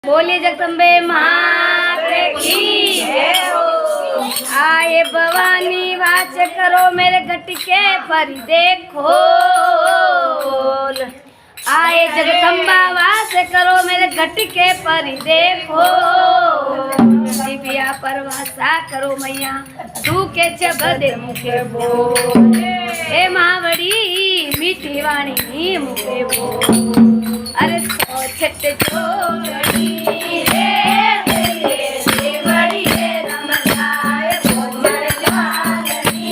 बोले जगदम्बे मात की जय हो। आए भवानी वाच करो मेरे घटिके पर देखो। आए जगदम्बा वास करो मेरे घटिके पर देखो। दिव्या परवासा करो मैया तू के बदे मुखे बोल। हे मावड़ी मीठी वाणी मुखे बोल। अरे सौ छट जोड़ी रे देवड़ी रे रमजाए बोल जानी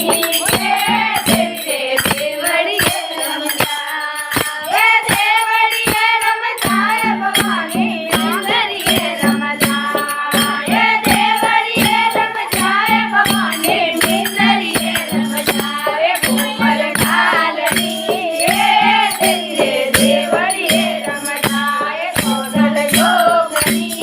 रे देवड़ी रे रमजाए देवड़ी रे रमजाए भवानी सुंदरी रे रमजाए देवड़ी रे रमजाए भवानी सुंदरी रे रमजाए घूमर कालनी रे देवड़ी रे रमजाए कोदल जोगनी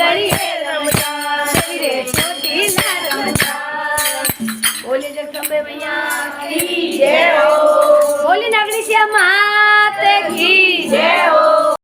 લડીએ રમતા રે ચોટીલા રમતા બોલે જગદંબે મૈયા કી જય હો બોલી નાગણી શ્યામ માત કી જય હો